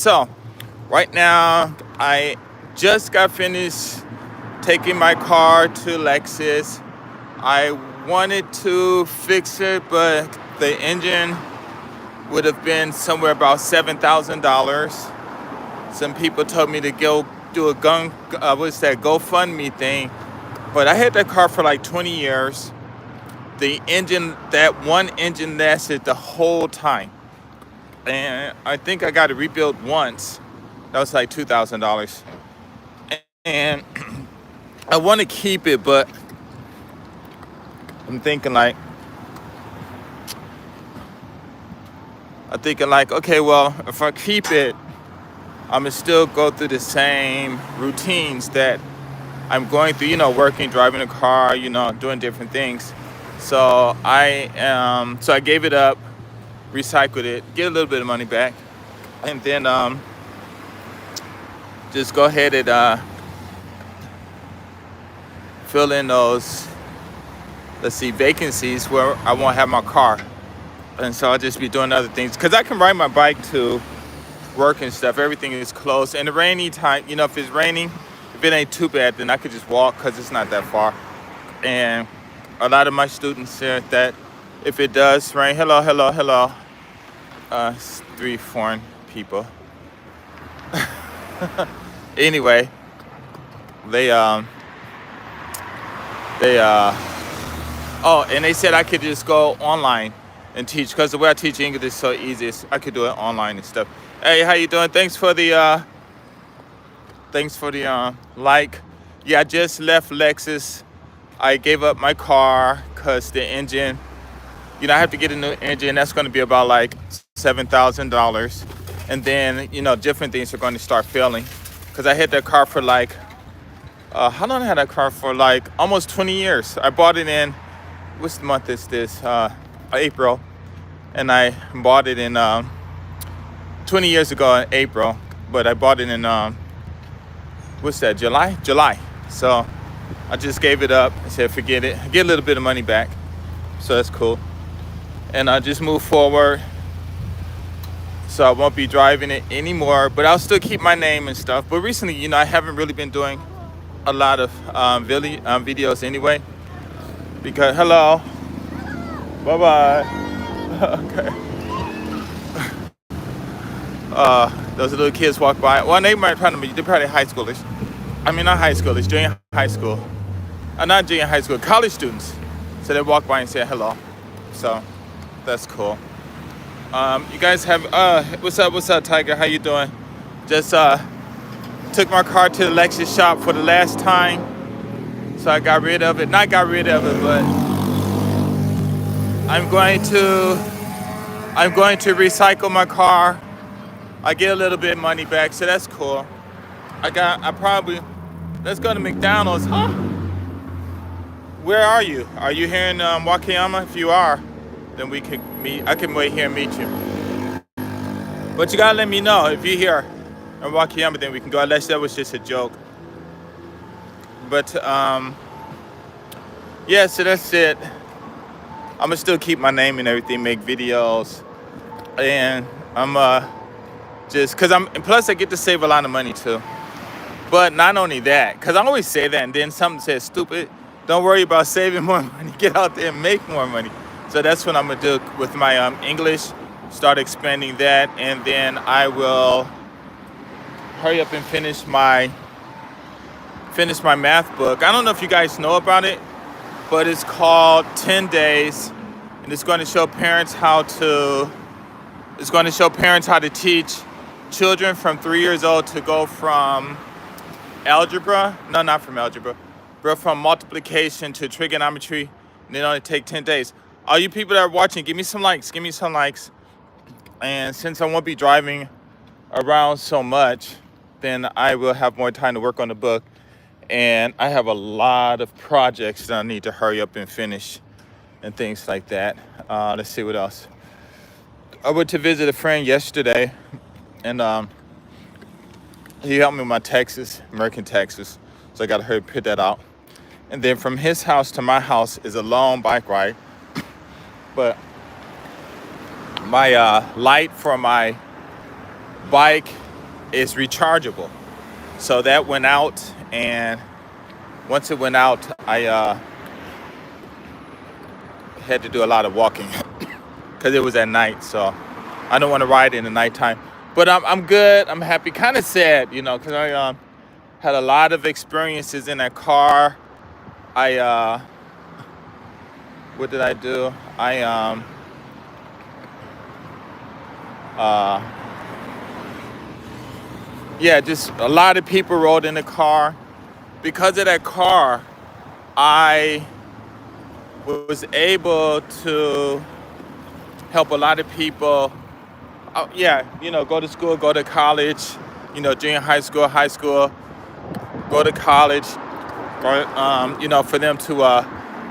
So right now I just got finished taking my car to Lexus. I wanted to fix it, but the engine would have been somewhere about $7,000. Some people told me to go do a GoFundMe thing, but I had that car for like 20 years. The engine, that one engine lasted the whole time. And I think I got it rebuilt once. That was like $2,000. And I want to keep it, but I'm thinking like, okay, well, if I keep it, I'm gonna still go through the same routines that I'm going through, working, driving a car, doing different things. So I gave it up, recycled it, get a little bit of money back, and then just go ahead and fill in those, vacancies where I won't have my car. And so I'll just be doing other things. Because I can ride my bike to work and stuff. Everything is close. And the rainy time, if it's raining, if it ain't too bad, then I could just walk because it's not that far. And a lot of my students said that if it does rain, hello. It's 3 foreign people. Anyway, and they said I could just go online and teach, because the way I teach English is so easy. I could do it online and stuff. Hey, how you doing? Thanks for the like. Yeah, I just left Lexus. I gave up my car because the engine, I have to get a new engine. That's going to be about like $7,000. And then, different things are going to start failing. Because I had that car for like, how long I had that car for? Like almost 20 years. I bought it in, which month is this? April. And I bought it in 20 years ago in April. But I bought it in, July. So I just gave it up. I said, forget it. Get a little bit of money back. So that's cool. And I just moved forward. So I won't be driving it anymore. But I'll still keep my name and stuff. But recently, I haven't really been doing a lot of videos anyway. Because, hello. Bye-bye. Okay. Those little kids walk by. Well, they might probably they're probably high schoolers. I mean, not high schoolers, junior high school. Not junior high school, college students. So they walk by and say hello. So that's cool. You guys have what's up, Tiger? How you doing? Just took my car to the Lexus shop for the last time. So I got rid of it. Not got rid of it, but I'm going to recycle my car. I get a little bit of money back, so that's cool. Let's go to McDonald's. Huh? Where are you? Are you here in Wakayama? If you are, then we can meet. I can wait here and meet you. But you gotta let me know if you're here in Wakayama, then we can go. Unless that was just a joke. But yeah, so that's it. I'm gonna still keep my name and everything, make videos, and I'm just because plus I get to save a lot of money too. But not only that, because I always say that, and then something says, stupid, don't worry about saving more money, get out there and make more money. So that's what I'm gonna do with my English, start expanding that, and then I will hurry up and finish my math book. I don't know if you guys know about it, but it's called 10 Days, and it's going to show parents how to teach children from 3 years old to go from from multiplication to trigonometry, and it only take 10 days. All you people that are watching, give me some likes. And since I won't be driving around so much, then I will have more time to work on the book. And I have a lot of projects that I need to hurry up and finish and things like that. Let's see what else. I went to visit a friend yesterday, and he helped me with my taxes, American taxes. So I got to hurry put that out. And then from his house to my house is a long bike ride. But my light for my bike is rechargeable. So that went out, and once it went out, I had to do a lot of walking because it was at night. So I don't want to ride in the nighttime. But I'm good. I'm happy. Kind of sad, because I had a lot of experiences in that car. What did I do? Just a lot of people rode in the car. Because of that car, I was able to help a lot of people. Go to school, go to college, junior high school, go to college, for them to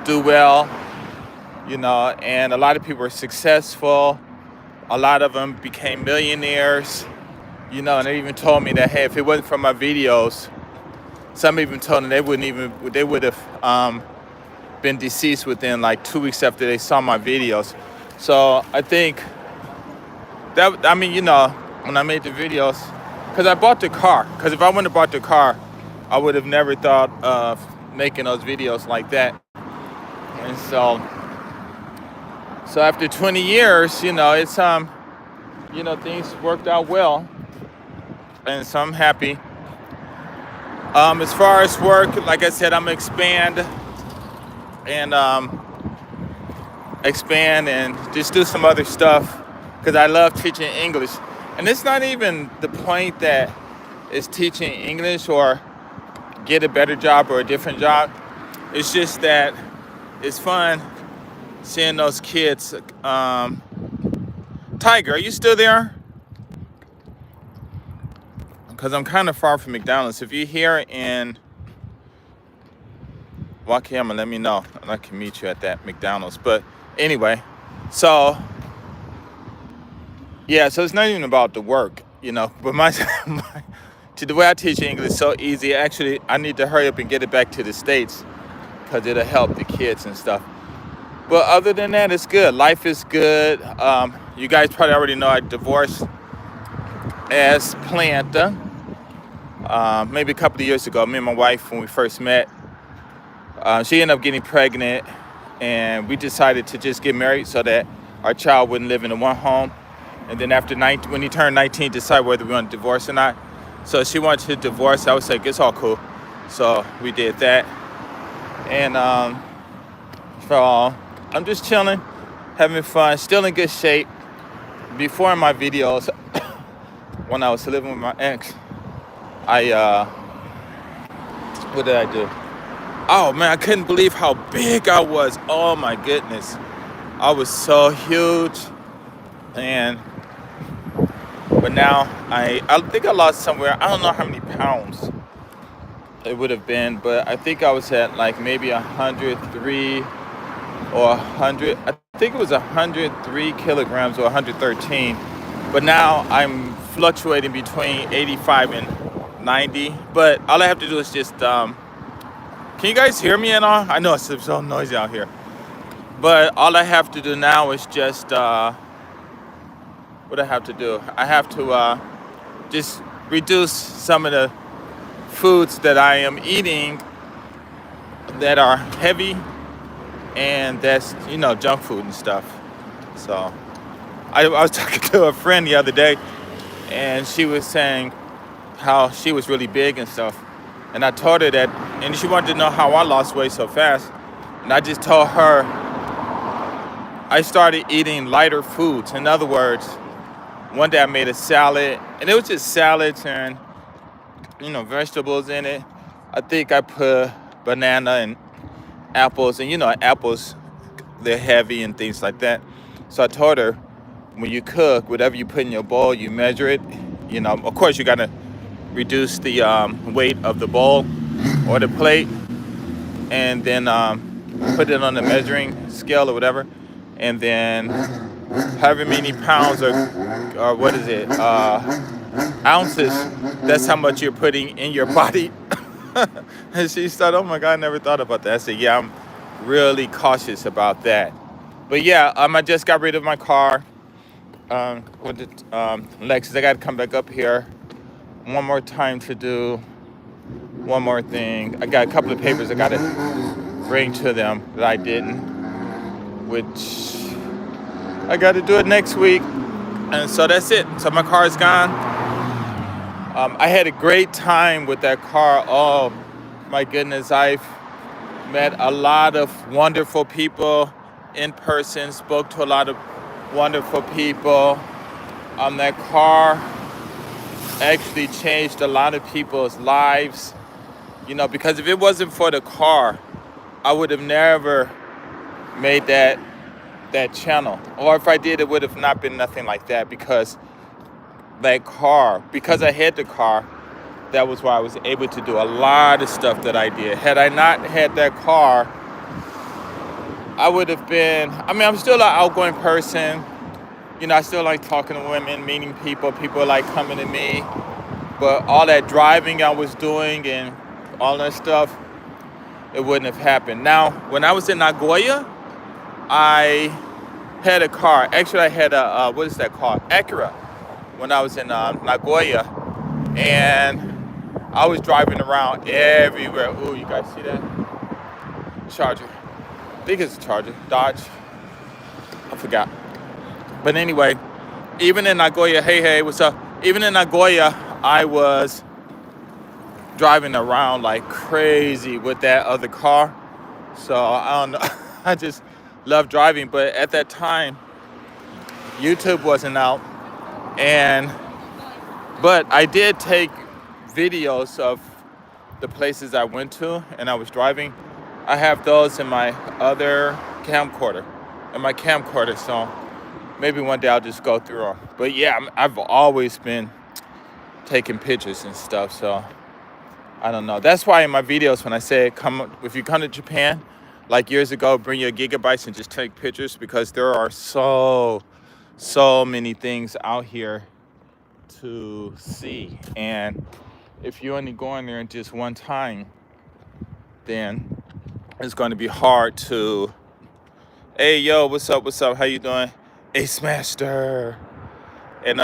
do well, and a lot of people were successful. A lot of them became millionaires, and they even told me that, hey, if it wasn't for my videos, some even told them they would have been deceased within like 2 weeks after they saw my videos. So I think that, when I made the videos, because I bought the car, because if I wouldn't have bought the car, I would have never thought of making those videos like that. And so after 20 years, it's things worked out well, and so I'm happy. As far as work, like I said, I'm gonna expand and just do some other stuff, because I love teaching English. And it's not even the point that it's teaching English or get a better job or a different job. It's just that it's fun seeing those kids. Tiger, are you still there? Because I'm kind of far from McDonald's. If you're here in Wakayama, let me know, and I can meet you at that McDonald's. But anyway, so it's not even about the work, but the way I teach English is so easy. Actually, I need to hurry up and get it back to the States, because it'll help the kids and stuff. But other than that, it's good. Life is good. You guys probably already know I divorced as planned. Maybe a couple of years ago, me and my wife, when we first met, she ended up getting pregnant, and we decided to just get married so that our child wouldn't live in the one home. And then after when he turned 19, decide whether we want to divorce or not. So she wanted to divorce. I was like, it's all cool. So we did that. And so I'm just chilling, having fun, still in good shape. Before in my videos, when I was living with my ex, what did I do? Oh man, I couldn't believe how big I was. Oh my goodness. I was so huge. But now I think I lost somewhere, I don't know how many pounds it would have been, but I think I was at like maybe 103 or 100. I think it was 103 kilograms or 113. But now I'm fluctuating between 85 and 90. But all I have to do is just, can you guys hear me at all? I know it's so noisy out here. But all I have to do now is just, what I have to do? I have to just reduce some of the foods that I am eating that are heavy, and that's, junk food and stuff. So I was talking to a friend the other day, and she was saying how she was really big and stuff. And I told her that, and she wanted to know how I lost weight so fast. And I just told her I started eating lighter foods. In other words, one day I made a salad, and it was just salads and, vegetables in it. I think I put banana and apples, and apples, they're heavy and things like that. So I told her, when you cook, whatever you put in your bowl, you measure it. Of course, you gotta reduce the weight of the bowl or the plate, and then put it on the measuring scale or whatever, and then however many pounds or what is it, ounces, that's how much you're putting in your body. And she said, oh my God, I never thought about that. I said, yeah, I'm really cautious about that. But yeah, I just got rid of my car with the Lexus. I got to come back up here one more time to do one more thing. I got a couple of papers I got to bring to them that I didn't, which I got to do it next week. And so that's it. So my car is gone. I had a great time with that car. Oh my goodness, I've met a lot of wonderful people in person, spoke to a lot of wonderful people. That car actually changed a lot of people's lives, because if it wasn't for the car, I would have never made that channel. Or if I did, it would have not been nothing like that, because that car, because I had the car, that was why I was able to do a lot of stuff that I did. Had I not had that car, I would have been, I'm still an outgoing person. I still like talking to women, meeting people. People like coming to me. But all that driving I was doing and all that stuff, it wouldn't have happened. Now, when I was in Nagoya, I had a car. Actually, I had a, what is that called? Acura. When I was in Nagoya. And I was driving around everywhere. Ooh, you guys see that? Charger. I think it's a Charger. Dodge. I forgot. But anyway, even in Nagoya, hey, what's up? Even in Nagoya, I was driving around like crazy with that other car. So I don't know. I just love driving. But at that time, YouTube wasn't out. But I did take videos of the places I went to and I was driving. I have those in my other camcorder, so maybe one day I'll just go through them. But yeah, I've always been taking pictures and stuff, so I don't know. That's why in my videos when I say if you come to Japan, like years ago, bring your gigabytes and just take pictures, because there are so many things out here to see. And if you only go in there just one time, then it's going to be hard to, hey, yo, what's up, how you doing? Ace Master. And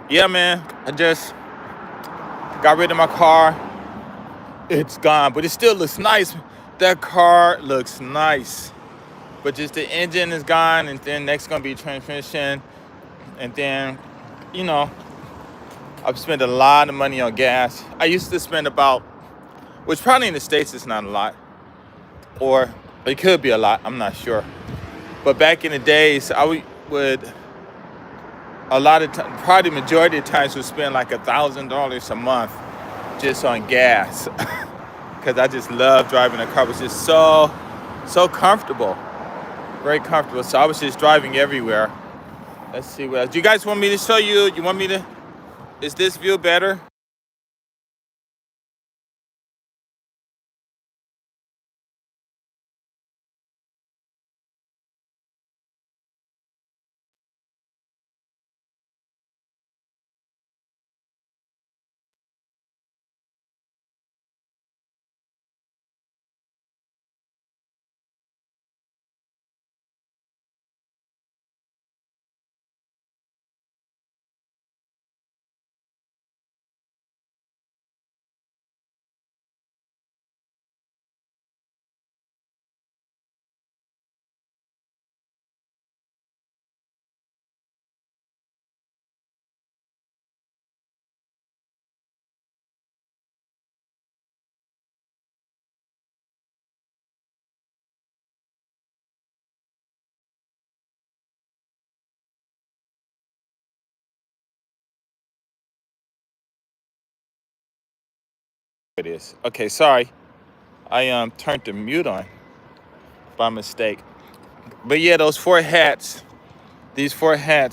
yeah, man, I just got rid of my car. It's gone, but it still looks nice. That car looks nice, but just the engine is gone, and then next gonna be transmission. And then, I've spent a lot of money on gas. I used to spend about, which probably in the States is not a lot, or it could be a lot, I'm not sure. But back in the days, I would, a lot of times, probably the majority of times, would spend like $1,000 a month just on gas. Because I just love driving a car. It was just so comfortable, very comfortable. So I was just driving everywhere. Let's see what else. Do you guys want me to show you? You want me to? Is this view better? It is. Okay, sorry. I turned the mute on by mistake. But yeah, these 4 hats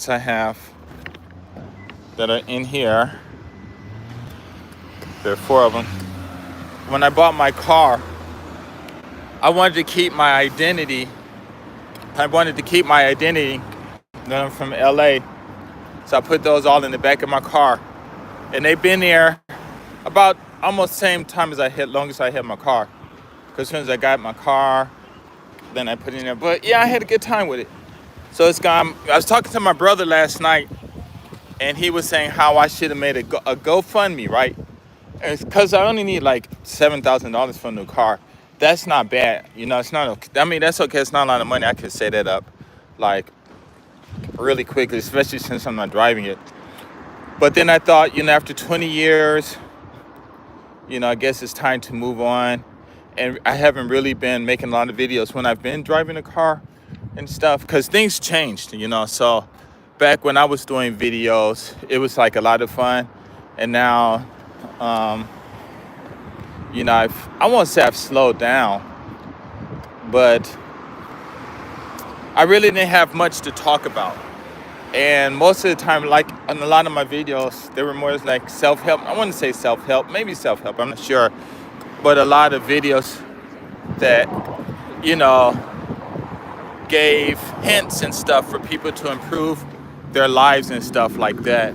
I have that are in here. There are 4 of them. When I bought my car, I wanted to keep my identity. That I'm from LA. So I put those all in the back of my car. And they've been there about almost same time as long as I had my car. Because as soon as I got my car, then I put it in there. But yeah, I had a good time with it. So it's gone. I was talking to my brother last night, and he was saying how I should have made a GoFundMe, right? Because I only need like $7,000 for a new car. That's not bad, you know. It's not okay. I mean, that's okay. It's not a lot of money. I could set that up like really quickly, especially since I'm not driving it. But then I thought, you know, after 20 years, you know, I guess it's time to move on. And I haven't really been making a lot of videos when I've been driving a car and stuff, because things changed, you know. So back when I was doing videos, it was like a lot of fun. And now, you know, I won't say I've slowed down, but I really didn't have much to talk about. And most of the time, like in a lot of my videos, they were more like self-help. I wouldn't say self-help, maybe self-help, I'm not sure. But a lot of videos that, you know, gave hints and stuff for people to improve their lives and stuff like that.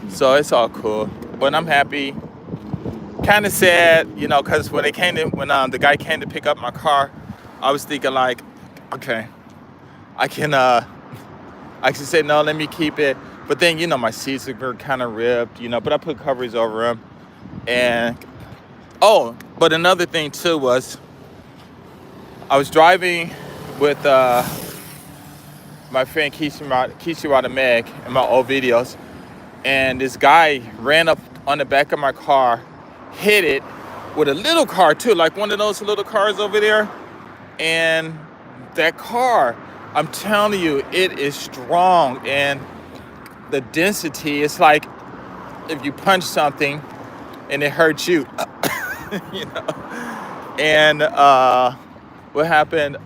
So it's all cool. But I'm happy. Kind of sad, you know, because when the guy came to pick up my car, I was thinking like, okay, I can say no, let me keep it. But then, you know, my seats were kind of ripped, you know, but I put covers over them. And oh, but another thing too was I was driving with my friend Kishirada Meg in my old videos, and this guy ran up on the back of my car, hit it with a little car too, like one of those little cars over there. And that car, I'm telling you, it is strong, and the density, it's like if you punch something and it hurts you, you know. And what happened?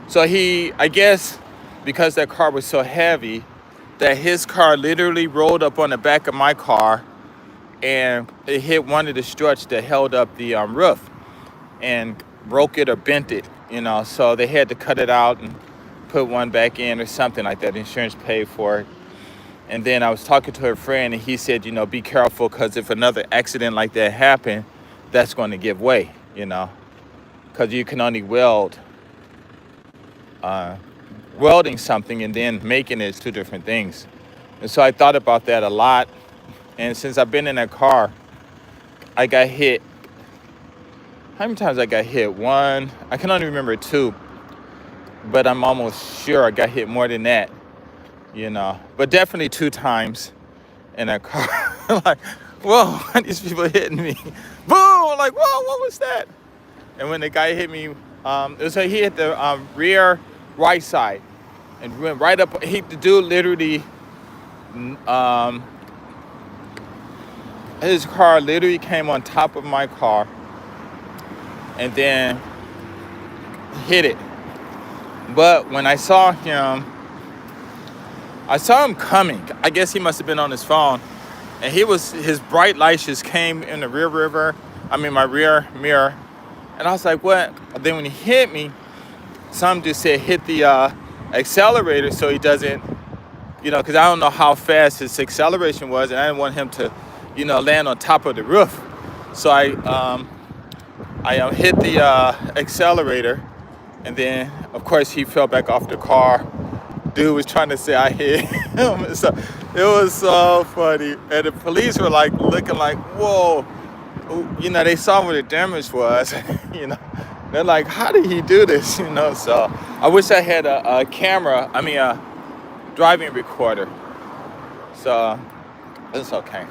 So I guess because that car was so heavy, that his car literally rolled up on the back of my car, and it hit one of the struts that held up the roof and broke it or bent it, you know. So they had to cut it out and put one back in or something like that. Insurance paid for it. And then I was talking to a friend, and he said, you know, be careful, because if another accident like that happened, that's going to give way, you know, because you can only welding something and then making it is two different things. And so I thought about that a lot. And since I've been in that car, I got hit. How many times I got hit? One, I can only remember two, but I'm almost sure I got hit more than that, you know, but definitely 2 times in that car. Like, whoa, why are these people hitting me? Boom, like, whoa, what was that? And when the guy hit me, so he hit the rear right side and went right up. The dude literally, his car literally came on top of my car and then hit it. But when I saw him coming. I guess he must have been on his phone, and his bright lights just came in the my rear mirror, and I was like, what? And then when he hit me, some just said hit the accelerator so he doesn't, you know, because I don't know how fast his acceleration was, and I didn't want him to, you know, land on top of the roof. So I hit the accelerator, and then of course he fell back off the car. Dude was trying to say I hit him. So it was so funny, and the police were like looking like, whoa, you know, they saw what the damage was. You know, they're like, how did he do this? You know, so I wish I had a camera. A driving recorder. So it's okay.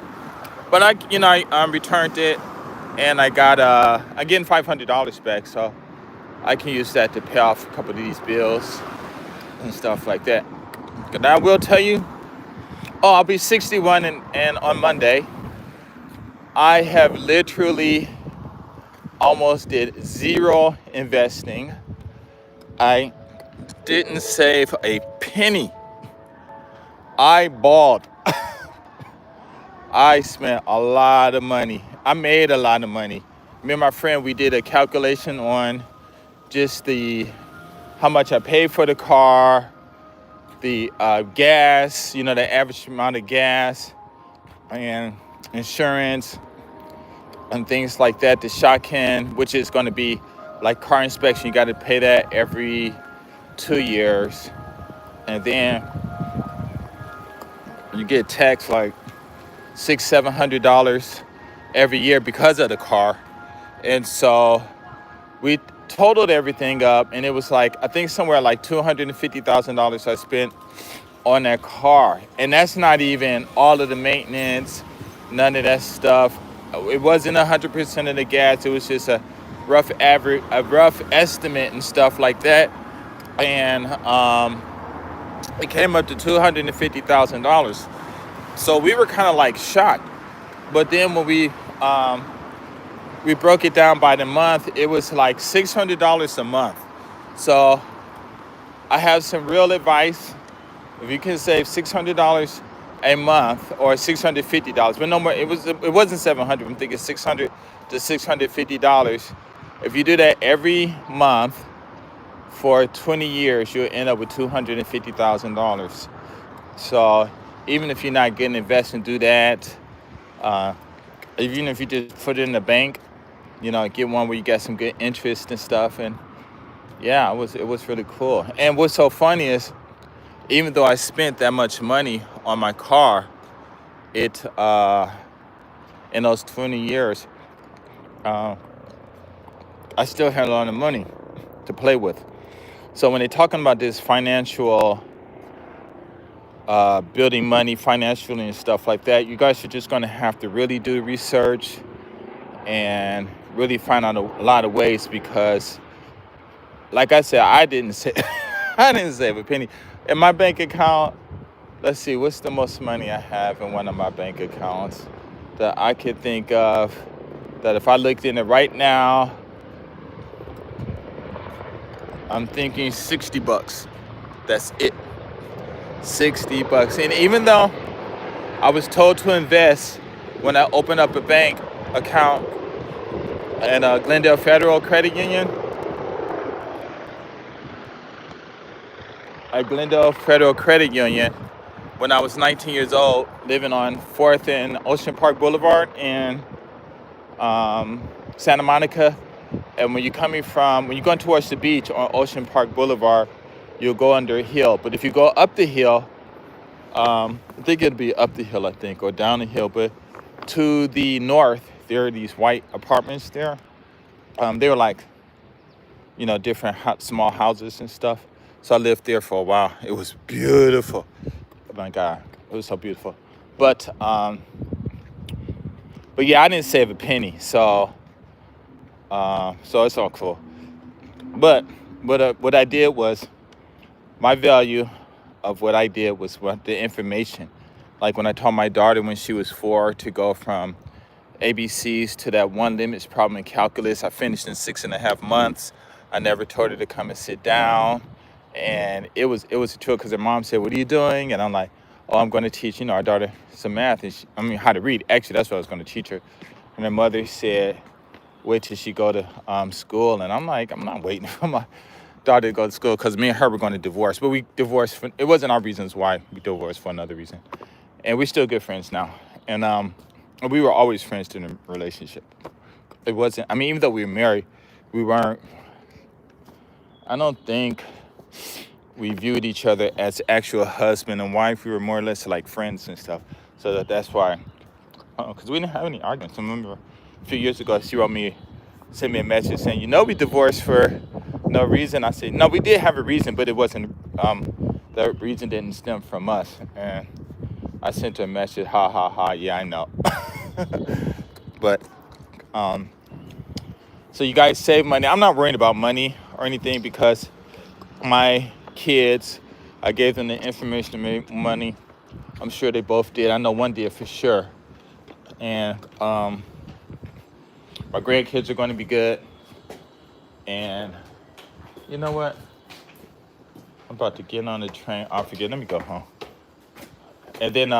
But I returned it, and I'm getting $500 back, so I can use that to pay off a couple of these bills and stuff like that. And I will tell you, I'll be 61 and on Monday. I have literally almost did zero investing. I didn't save a penny. I bought. I spent a lot of money. I made a lot of money. Me and my friend, we did a calculation on just how much I paid for the car, the gas, you know, the average amount of gas, and insurance, and things like that. The shotgun, which is going to be like car inspection, you got to pay that every 2 years. and then you get taxed like $600-700 every year because of the car. And so we totaled everything up, and it was like, I think somewhere like $250,000 I spent on that car. And that's not even all of the maintenance, none of that stuff. It wasn't 100% of the gas. It was just a rough average, a rough estimate and stuff like that. And it came up to $250,000. So we were kind of like shocked. But then when we broke it down by the month, it was like $600 a month. So I have some real advice. If you can save $600 a month or $650, but no more, it wasn't 700. I'm thinking $600 to $650. If you do that every month for 20 years, you'll end up with $250,000. So even if you're not getting invested, do that. Even if you just put it in the bank, get one where you got some good interest and stuff. And yeah, it was really cool. And what's so funny is, even though I spent that much money on my car, it in those 20 years, I still had a lot of money to play with. So when they're talking about this financial, building money financially and stuff like that, you guys are just going to have to really do research and really find out a lot of ways, because like I said, I didn't save a penny. In my bank account, let's see, what's the most money I have in one of my bank accounts that I could think of, that if I looked in it right now, I'm thinking $60. That's it. $60. And even though I was told to invest when I opened up a bank account at Glendale Federal Credit Union, when I was 19 years old, living on 4th and Ocean Park Boulevard in Santa Monica. And when you're going towards the beach on Ocean Park Boulevard, you'll go under a hill. But if you go up the hill, I think it'd be up the hill, or down the hill. But to the north, there are these white apartments there. They were like, different small houses and stuff. So I lived there for a while. It was beautiful. Oh my God, it was so beautiful. But yeah, I didn't save a penny. So it's all cool. But what I did was, my value of what I did was the information. Like when I taught my daughter when she was 4 to go from ABCs to that one limits problem in calculus, I finished in 6.5 months. I never told her to come and sit down. And it was a trick, because her mom said, "What are you doing?" And I'm like, "Oh, I'm going to teach, our daughter some math." And how to read. Actually, that's what I was going to teach her. And her mother said, "Wait till she go to school." And I'm like, I'm not waiting for my daughter to go to school, because me and her were going to divorce. But we divorced. It wasn't our reasons why we divorced, for another reason. And we're still good friends now. And we were always friends in a relationship. It wasn't, even though we were married, we weren't, I don't think we viewed each other as actual husband and wife. We were more or less like friends and stuff. So that's why, because we didn't have any arguments. I remember a few years ago, she sent me a message saying, we divorced for no reason. I said, no, we did have a reason, but it wasn't, the reason didn't stem from us. And I sent her a message, ha, ha, ha, yeah, I know. But, so you guys save money. I'm not worried about money or anything, because my kids, I gave them the information to make money. I'm sure they both did. I know one did for sure. And my grandkids are going to be good. And you know what? I'm about to get on the train. I forget. Let me go home. And then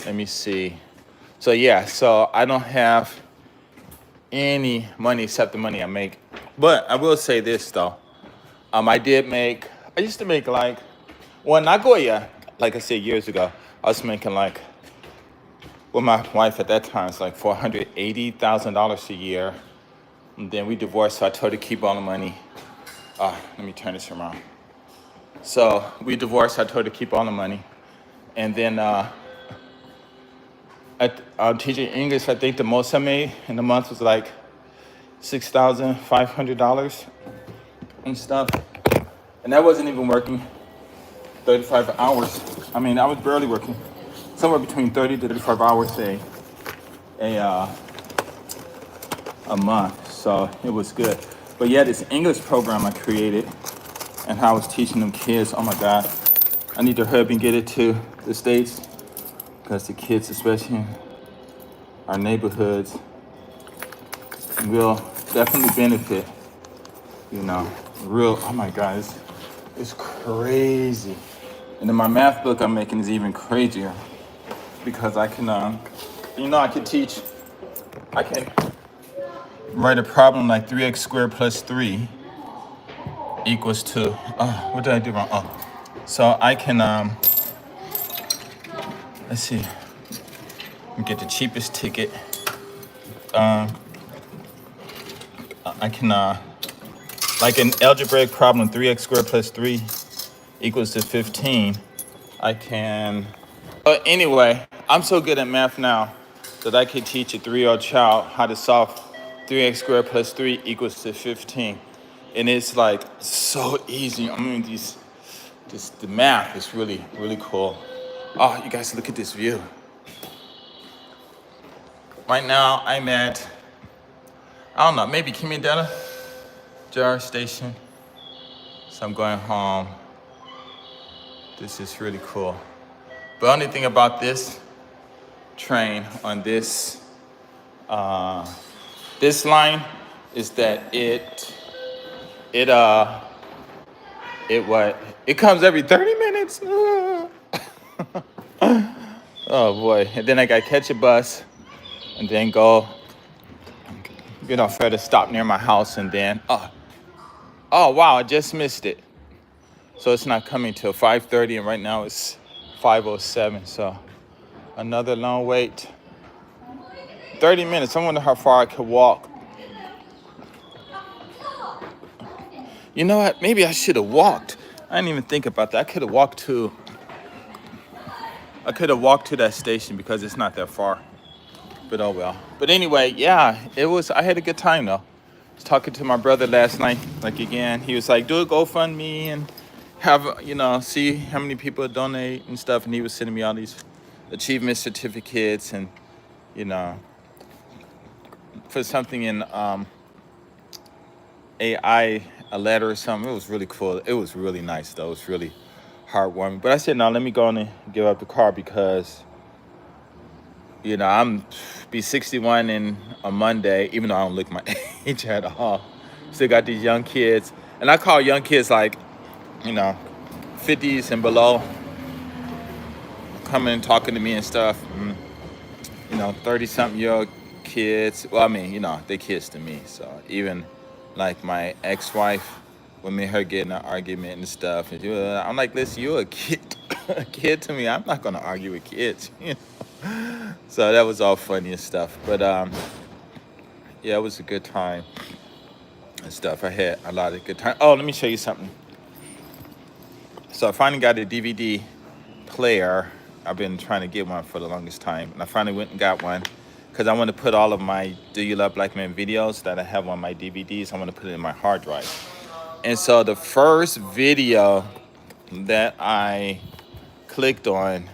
let me see. So yeah, so I don't have any money except the money I make. But I will say this though. I used to make like, well, Nagoya, like I said years ago, I was making like, with my wife at that time, it's like $480,000 a year. And then we divorced, so I told her to keep all the money. let me turn this around. So we divorced. I told her to keep all the money. And then I'm teaching English. I think the most I made in a month was like $6,500 and stuff. And that wasn't even working 35 hours. I mean, I was barely working. Somewhere between 30 to 35 hours a month. So it was good. But yeah, this English program I created and how I was teaching them kids, oh my God. I need to hurry up and get it to the States because the kids, especially in our neighborhoods, will definitely benefit, you know, real, oh my God, it's crazy. And then my math book I'm making is even crazier because I can, I can teach, I can write a problem like 3x squared plus 3 equals to, what did I do wrong? So I can, let's see, get the cheapest ticket. I can, like an algebraic problem, 3x squared plus 3 equals to 15. I can, but anyway, I'm so good at math now that I can teach a 3-year-old child how to solve 3x squared plus 3 equals to 15. And it's like so easy. I mean, the math is really, really cool. Oh, you guys look at this view. Right now I'm at, I don't know, maybe Kimidella Jar Station. So I'm going home. This is really cool. But the only thing about this train on this line is that it comes every 30 minutes. Oh boy. And then I gotta catch a bus and then go, further stop near my house and then, oh wow, I just missed it. So it's not coming till 5:30 and right now it's 5:07. So another long wait. 30 minutes. I wonder how far I could walk. You know what? Maybe I should have walked. I didn't even think about that. I could have walked to that station because it's not that far. But oh well. But anyway, yeah, I had a good time though. I was talking to my brother last night, like again, he was like, do a GoFundMe and have, see how many people donate and stuff. And he was sending me all these achievement certificates and, put something in AI, a letter or something. It was really cool. It was really nice though. It was really heartwarming. But I said, no, let me go on and give up the car because, I'm be 61 in a Monday, even though I don't look my age at all. Still got these young kids. And I call young kids like, 50s and below, coming and talking to me and stuff. 30-something-year-old kids. Well, I mean, they kids to me. So even like my ex-wife, when me and her get in an argument and stuff, and I'm like, listen, you're a kid, a kid to me. I'm not gonna argue with kids. So that was all funny and stuff. But yeah, it was a good time and stuff. I had a lot of good time. Oh, let me show you something. So I finally got a DVD player. I've been trying to get one for the longest time. And I finally went and got one because I want to put all of my Do You Love Black Men videos that I have on my DVDs, I want to put it in my hard drive. And so the first video that I clicked on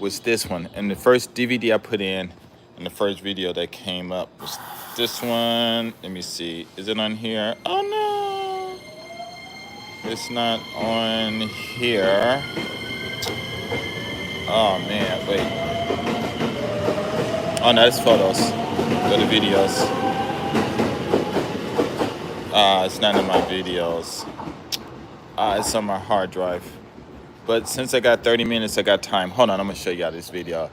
was this one. And the first DVD I put in and the first video that came up was this one. Let me see. Is it on here? Oh no. It's not on here. Oh man, wait. Oh no, it's photos. Go to videos. It's not in my videos. It's on my hard drive. But since I got 30 minutes, I got time. Hold on, I'm gonna show y'all this video.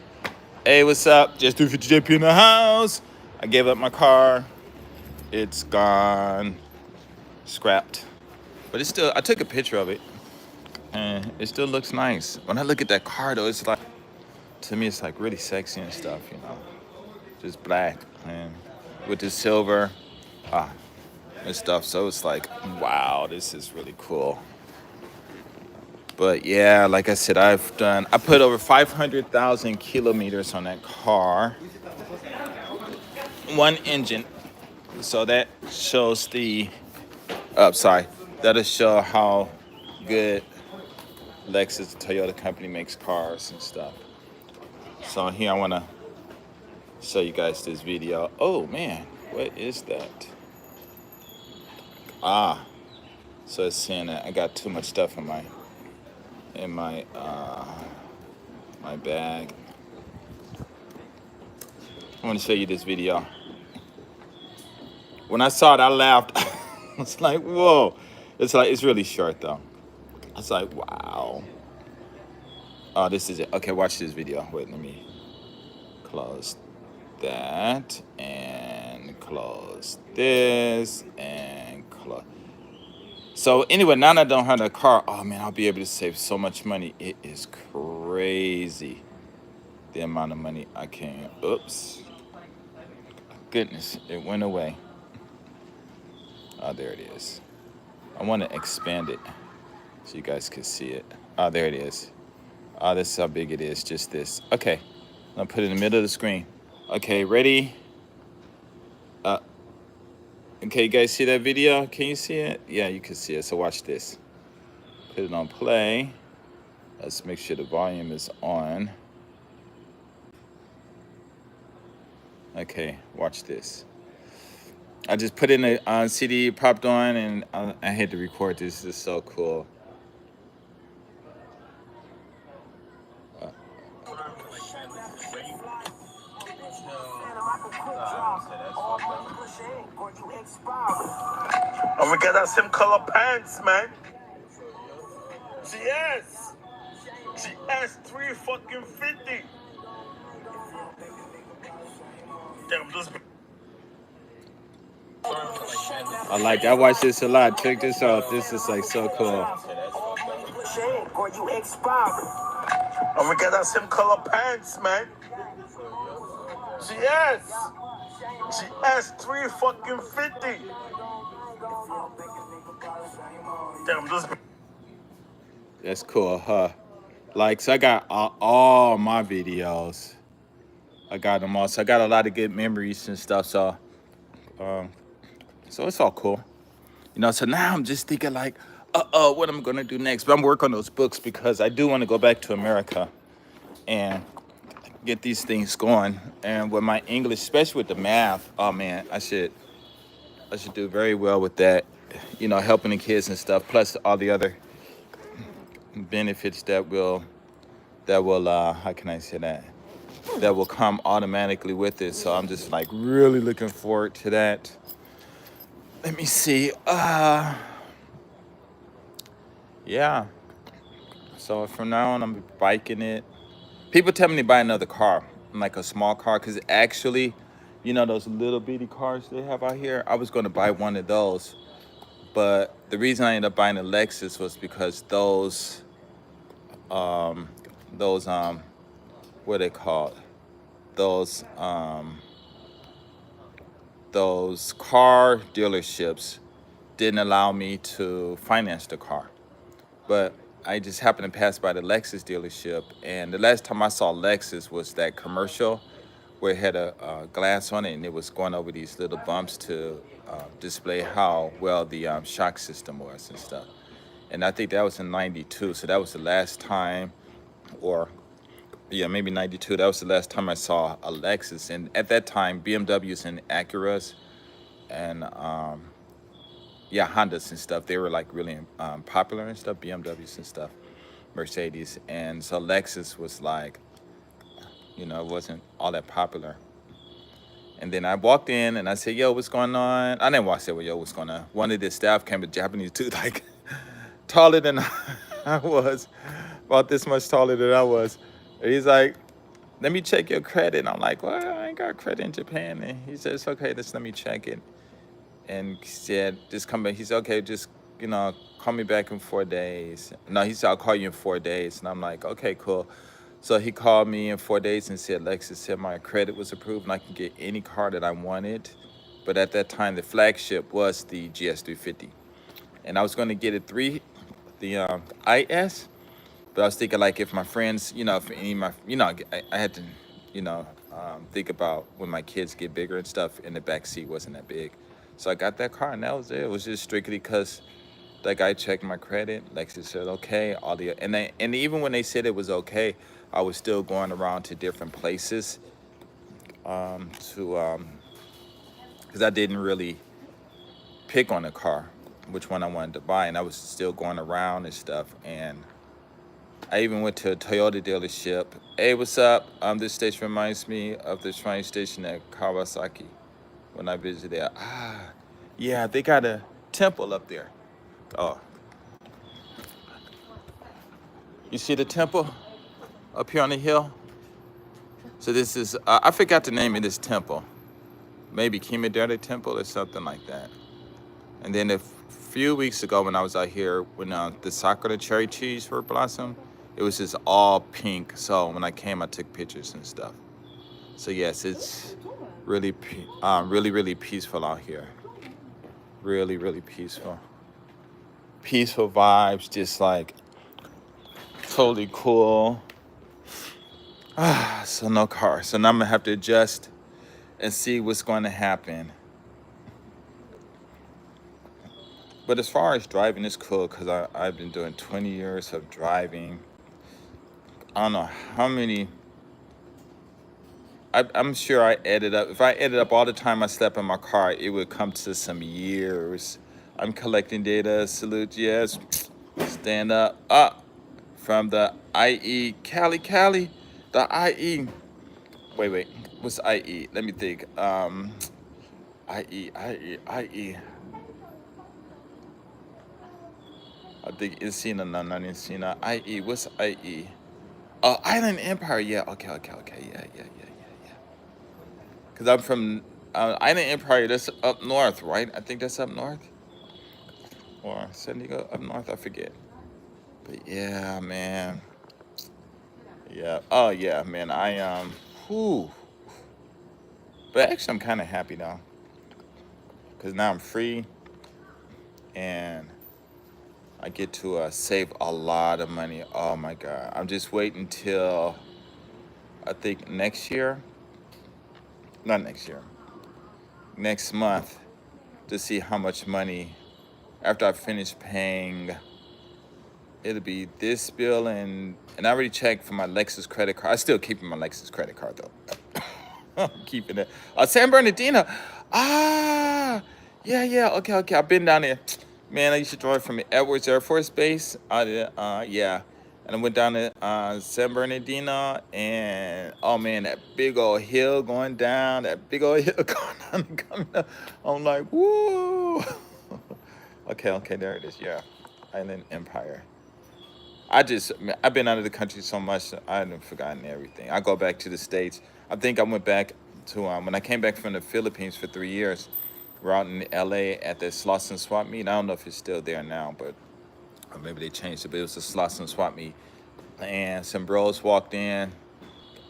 Hey, what's up? GS350JPN in the house. I gave up my car. It's gone. Scrapped. But it's still, I took a picture of it. And it still looks nice. When I look at that car though, it's like, to me, it's like really sexy and stuff, Just black and with the silver. and stuff. So it's like, wow, this is really cool. But yeah, like I said, I put over 500,000 kilometers on that car, one engine. So that shows that'll show how good Lexus, the Toyota company, makes cars and stuff. So here I want to show you guys this video. Oh man, what is that? Ah, so it's saying that I got too much stuff in my my bag. I want to show you this video. When I saw it, I laughed. It's like, whoa. It's really short though. It's like, wow. Oh, this is it. Okay, watch this video. Wait, let me close that and close this and close. So anyway, now that I don't have a car, oh man, I'll be able to save so much money. It is crazy the amount of money I can. Oops. Goodness, it went away. Oh, there it is. I want to expand it so you guys can see it. Oh, there it is. Oh, this is how big it is, just this. Okay, I'm gonna put it in the middle of the screen. Okay, ready? Okay, you guys see that video? Can you see it? Yeah, you can see it, so watch this. Put it on play. Let's make sure the volume is on. Okay, watch this. I just put in a CD, popped on, and I had to record this. This is so cool. And we get us some color pants, man. GS350. Damn, those. I watch this a lot. Check this out. This is like so cool. And we get us some color pants, man. GS350. Damn, those. That's cool, huh? Like, so I got all my videos. I got them all. So I got a lot of good memories and stuff. So it's all cool. You know, so now I'm just thinking like, what am I gonna do next? But I'm working on those books because I do want to go back to America and get these things going. And with my English, especially with the math, oh man, I should do very well with that. You know, helping the kids and stuff, plus all the other benefits that will how can I say that will come automatically with it. So I'm just like really looking forward to that. Let me see. Yeah. So from now on, I'm biking it. People tell me to buy another car, like a small car, because actually, you know, those little bitty cars they have out here, I was going to buy one of those. But the reason I ended up buying a Lexus was because those what are they called? Those car dealerships didn't allow me to finance the car. But I just happened to pass by the Lexus dealership, and the last time I saw Lexus was that commercial where it had a glass on it, and it was going over these little bumps to display how well the shock system was and stuff. And I think that was in '92, so that was the last time, or yeah, maybe '92. That was the last time I saw a Lexus, and at that time, BMWs and Acuras and yeah, Hondas and stuff, they were like really popular and stuff, BMWs and stuff, Mercedes. And so Lexus was like, you know, it wasn't all that popular. And then I walked in and I said, yo, what's going on? I didn't walk and say, well, yo, what's going on? One of the staff came, a Japanese dude, like taller than I was, about this much taller than I was. And he's like, let me check your credit. And I'm like, well, I ain't got credit in Japan. And he said, it's okay, just let me check it. And he said, just come back. He said, okay, just, you know, call me back in 4 days. No, he said, I'll call you in 4 days. And I'm like, okay, cool. So he called me in 4 days and said, Lexus said my credit was approved and I can get any car that I wanted but at that time the flagship was the GS350, and I was going to get the IS. But I was thinking, like, if my friends, if any of my, I had to, think about when my kids get bigger and stuff, and the back seat wasn't that big. So I got that car, and that was it. It was just strictly because that guy checked my credit. Lexus said okay, and even when they said it was okay, I was still going around to different places to because I didn't really pick on the car, which one I wanted to buy, and I was still going around and stuff. And I even went to a Toyota dealership. Hey, what's up? This station reminds me of the train station at Kawasaki when I visited there. Yeah, they got a temple up there. Oh, you see the temple up here on the hill? So this is, I forgot the name of this temple. Maybe Kimidera Temple or something like that. And then a few weeks ago when I was out here, when the sakura cherry trees were blossom, it was just all pink. So when I came, I took pictures and stuff. So yes, it's really, really peaceful out here. Really, really peaceful. Peaceful vibes, just like totally cool. So no car. So now I'm gonna have to adjust and see what's going to happen. But as far as driving, it's cool because I've been doing 20 years of driving. I don't know how many. I'm sure I added up. If I added up all the time I slept in my car, it would come to some years. I'm collecting data. Salute, yes. Stand up. Up from the IE. Cali. The IE. Wait. What's IE? Let me think. IE. I think Encina. No, not Encina. IE. What's IE? Oh, Island Empire. Yeah. Okay. Yeah. Because I'm from Island Empire. That's up north, right? I think that's up north. Or San Diego up north. I forget. But yeah, man. Yeah. Oh yeah, man. Whew. But actually, I'm kind of happy now. Because now I'm free. And I get to save a lot of money. Oh my God. I'm just waiting till I think next year. Not next year. Next month to see how much money after I finish paying. It'll be this bill and I already checked for my Lexus credit card. I still keeping my Lexus credit card though. I'm keeping it. San Bernardino. Yeah. Okay. I've been down there. Man, I used to drive from Edwards Air Force Base. Yeah. And I went down to San Bernardino, and oh man, that big old hill going down, that big old hill going down and coming up. I'm like, woo. Okay, there it is. Yeah, Island Empire. I've been out of the country so much, I've forgotten everything. I go back to the States. I think I went back to, when I came back from the Philippines for 3 years, we're out in LA at the Slauson Swap Meet. I don't know if it's still there now, but or maybe they changed it, but it was a Slauson Swap Meet. And some bros walked in,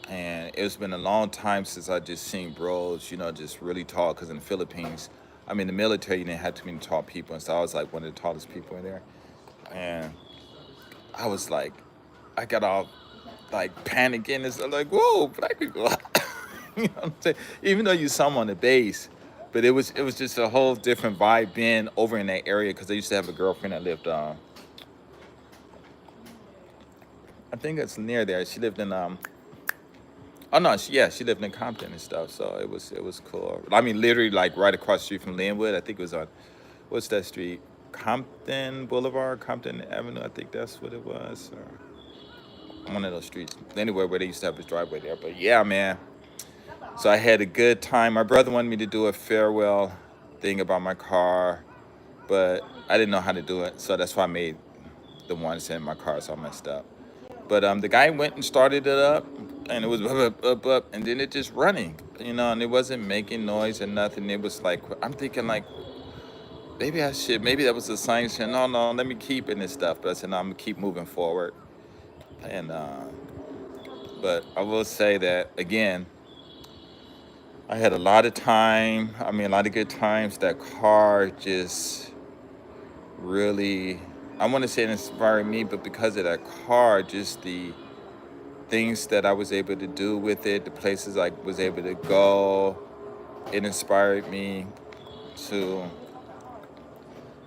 and it's been a long time since I just seen bros, just really tall, because in the Philippines, I mean, the military, you didn't have too many tall people, and so I was like one of the tallest people in there. And I was like, I got all like panicking and stuff, like, whoa, black people. You know what I'm saying? Even though you saw them on the base, but it was just a whole different vibe being over in that area, because I used to have a girlfriend that lived I think it's near there. She lived in oh no, she lived in Compton and stuff, so it was cool. I mean, literally like right across the street from Linwood. I think it was on, what's that street? Compton Boulevard, Compton Avenue. I think that's what it was. Or one of those streets. Anywhere where they used to have his driveway there. But yeah, man. So I had a good time. My brother wanted me to do a farewell thing about my car, but I didn't know how to do it, so that's why I made the ones in my car, so I messed up. But the guy went and started it up, and it was up, and then it just running, and it wasn't making noise or nothing. It was like, I'm thinking like, maybe that was a sign saying, no, let me keep it and stuff. But I said, no, I'm gonna keep moving forward. And but I will say that again, I had a lot of time. I mean, a lot of good times. That car just really, I want to say it inspired me, but because of that car, just the things that I was able to do with it, the places I was able to go, it inspired me to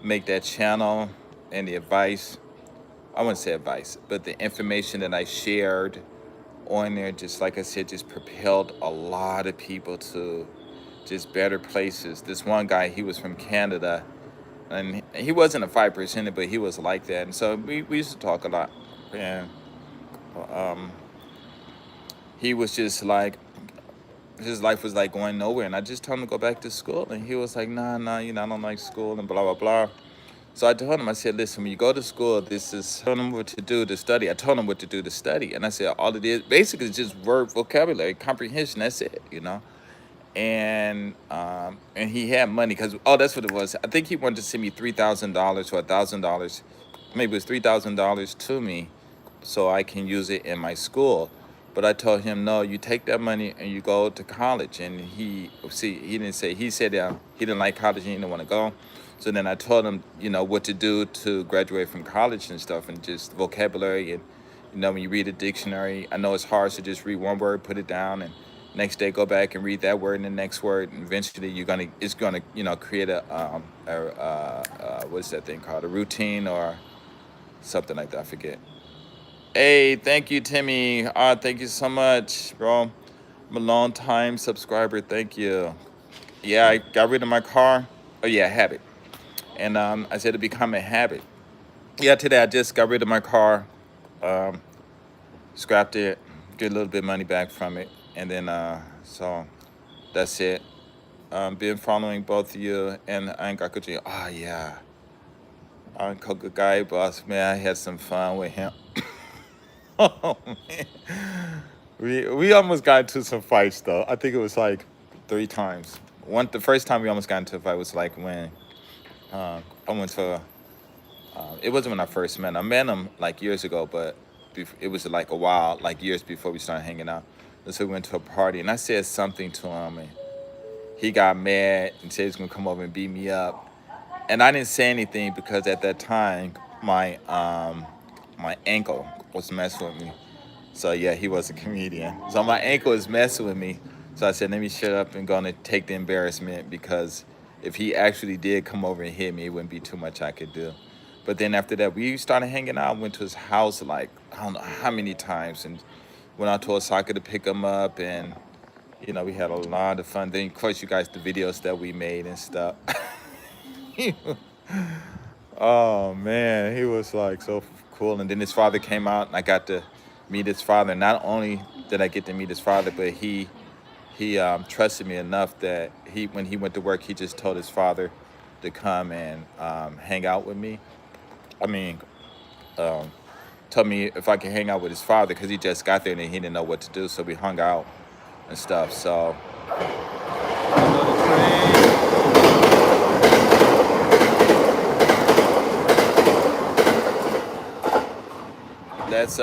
make that channel, and the advice, I wouldn't say advice, but the information that I shared on there, just like I said, just propelled a lot of people to just better places. This one guy, he was from Canada, and he wasn't a 5%, but he was like that. And so we used to talk a lot. And um, he was just like, his life was like going nowhere. And I just told him to go back to school. And he was like, nah, I don't like school and blah, blah, blah. So I told him, I said, listen, when you go to school, this is telling him what to do to study. I told him what to do to study. And I said, all it is, basically, is just word vocabulary, comprehension. That's it. And he had money because, oh, that's what it was. I think he wanted to send me $3,000 or $1,000. Maybe it was $3,000 to me so I can use it in my school. But I told him, no, you take that money and you go to college. And he said he didn't like college and he didn't want to go. So then I told him, what to do to graduate from college and stuff, and just vocabulary. And, when you read a dictionary, I know it's hard to just read one word, put it down, and next day go back and read that word and the next word. And eventually it's gonna, create what's that thing called? A routine or something like that. I forget. Hey, thank you, Timmy. Thank you so much, bro. I'm a long time subscriber. Thank you. Yeah, I got rid of my car. Oh yeah, habit. And I said to become a habit. Yeah, today I just got rid of my car, um, scrapped it, get a little bit of money back from it, and then so that's it. Been following both of you, and I ain't got good. Oh yeah, Uncle Good Guy Boss, man, I had some fun with him. Oh man, we almost got into some fights though. I think it was like 3 times. The first time we almost got into a fight was like when I went to. It wasn't when I first met him. I met him like years ago, but it was like a while, like years before we started hanging out. And so we went to a party, and I said something to him, and he got mad and said he was gonna come over and beat me up. And I didn't say anything because at that time my ankle was messing with me. So yeah, he was a comedian. So my ankle was messing with me. So I said, let me shut up and gonna take the embarrassment, because if he actually did come over and hit me, it wouldn't be too much I could do. But then after that, we started hanging out. Went to his house like I don't know how many times, and went out to Osaka to pick him up, and we had a lot of fun. Then of course you guys, the videos that we made and stuff. Oh man, he was like so cool. And then his father came out, and I got to meet his father. Not only did I get to meet his father, but he trusted me enough that when he went to work, he just told his father to come and hang out with me. I mean, um, told me if I could hang out with his father, because he just got there and he didn't know what to do, so we hung out and stuff. So that's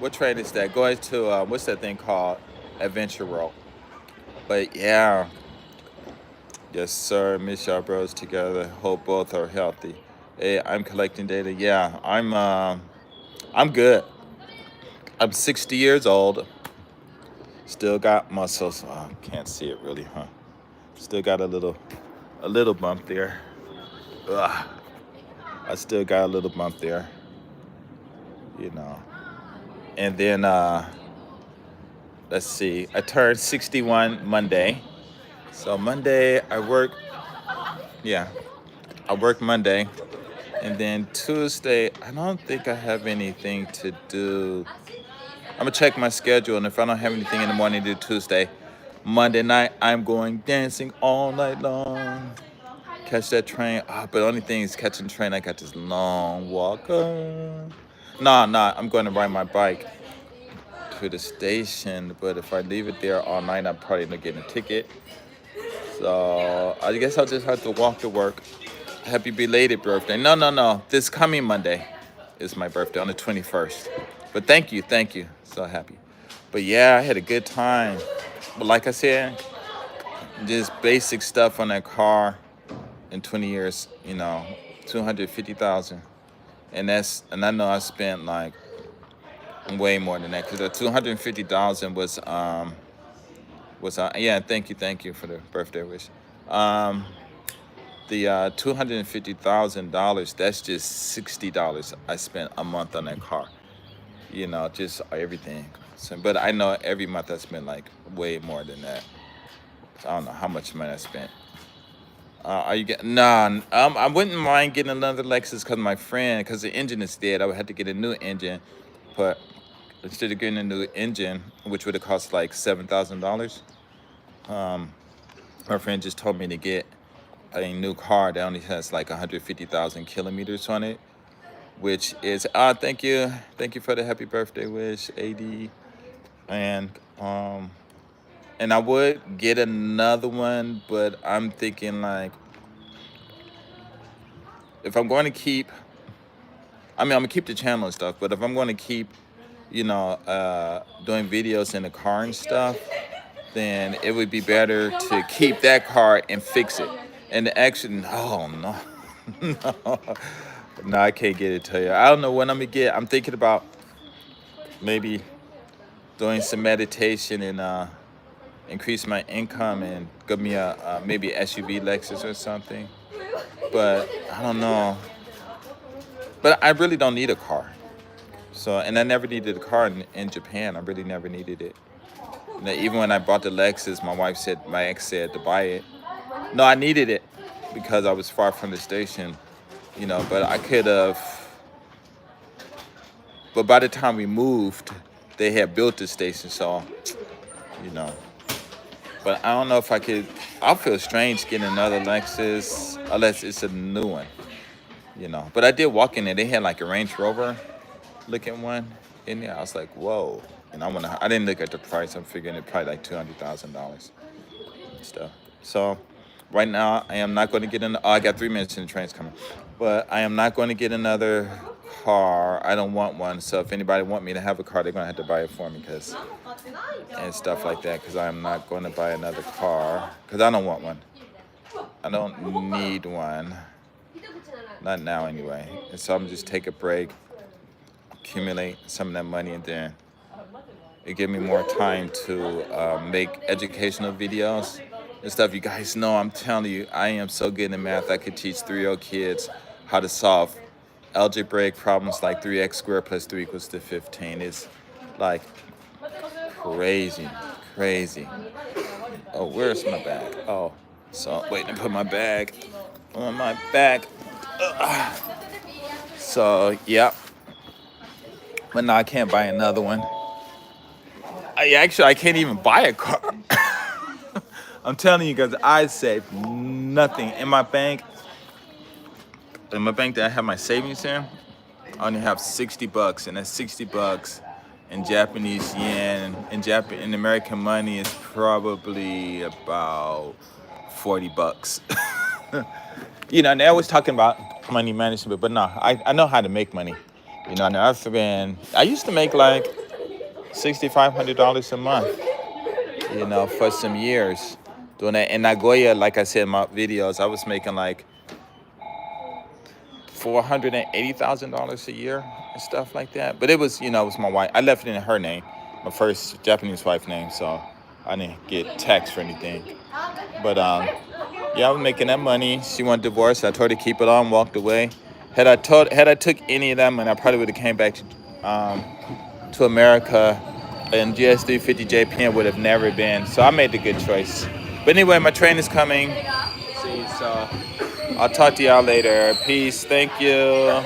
what train is that? Going to what's that thing called? Adventure World. But yeah, yes sir. Miss y'all bros together. Hope both are healthy. Hey, I'm collecting data. Yeah, I'm good. I'm 60 years old. Still got muscles. Oh, can't see it really, huh? Still got a little bump there. Ugh. I still got a little bump there, you know. And then let's see. I turned 61 Monday. So Monday I work. Yeah, I work Monday, and then Tuesday I don't think I have anything to do. I'm gonna check my schedule, and if I don't have anything in the morning to do Tuesday, Monday night I'm going dancing all night long. Catch that train. But the only thing is catching the train. I got this long walk. Nah. I'm going to ride my bike to the station. But if I leave it there all night, I'm probably not getting a ticket. So I guess I'll just have to walk to work. Happy belated birthday. No. This coming Monday is my birthday on the 21st. But thank you. So happy. But yeah, I had a good time. But like I said, just basic stuff on that car in 20 years, 250,000. And I know I spent like way more than that because the 250,000 was yeah, thank you for the birthday wish. Um, the $250,000, that's just $60 I spent a month on that car. Just everything. So, but I know every month I spend like way more than that. So I don't know how much money I spent. Are you getting? Nah, I wouldn't mind getting another Lexus because the engine is dead. I would have to get a new engine, but instead of getting a new engine, which would have cost like $7,000, my friend just told me to get a new car that only has like 150,000 kilometers on it, which is thank you for the happy birthday wish, AD, and and I would get another one, but I'm thinking like if I'm going to keep, I'm gonna keep the channel and stuff, but if I'm going to keep, doing videos in the car and stuff, then it would be better to keep that car and fix it. And the action, oh no, no, no, I can't get it to you. I don't know when I'm gonna get. I'm thinking about maybe doing some meditation and increase my income and give me a maybe SUV Lexus or something. But I don't know. But I really don't need a car. So, and I never needed a car in Japan. I really never needed it. Even when I bought the Lexus, my ex said to buy it. No, I needed it because I was far from the station, but I could have. But by the time we moved, they had built the station, so, you know. But I don't know if I could. I'll feel strange getting another Lexus unless it's a new one. But I did walk in there. They had like a Range Rover looking one in there. I was like, whoa. And I didn't look at the price. I'm figuring it probably like $200,000 and stuff. So right now, I am not going to get I got 3 minutes and the train's coming. But I am not going to get another car. I don't want one. So if anybody want me to have a car, they're going to have to buy it for me and stuff like that. Because I'm not going to buy another car because I don't want one. I don't need one. Not now anyway. And so I'm just take a break, accumulate some of that money, and then it give me more time to make educational videos and stuff. You guys know, I'm telling you, I am so good in math. I could teach 3-year-old kids how to solve algebraic problems like 3x squared plus 3 equals to 15. It's like crazy. Oh, where's my bag? Oh, so waiting to put my bag on my back. So, yeah. But no, I can't buy another one. I can't even buy a car. I'm telling you guys, I saved nothing in my bank. In my bank that I have my savings in, I only have $60, and that's $60 in Japanese yen. In American money, is probably about $40. And they're always talking about money management, but no, I know how to make money. And I used to make like $6,500 a month, for some years doing that. In Nagoya, like I said in my videos, I was making like $480,000 a year and stuff like that. But it was my wife. I left it in her name, my first Japanese wife name, so I didn't get taxed for anything. But yeah, I was making that money. She wanted divorce. I told her to keep it on, walked away. Had I took any of that money, I probably would have came back to America, and GS350JPN would have never been. So I made the good choice. But anyway, my train is coming. See, so I'll talk to y'all later. Peace. Thank you.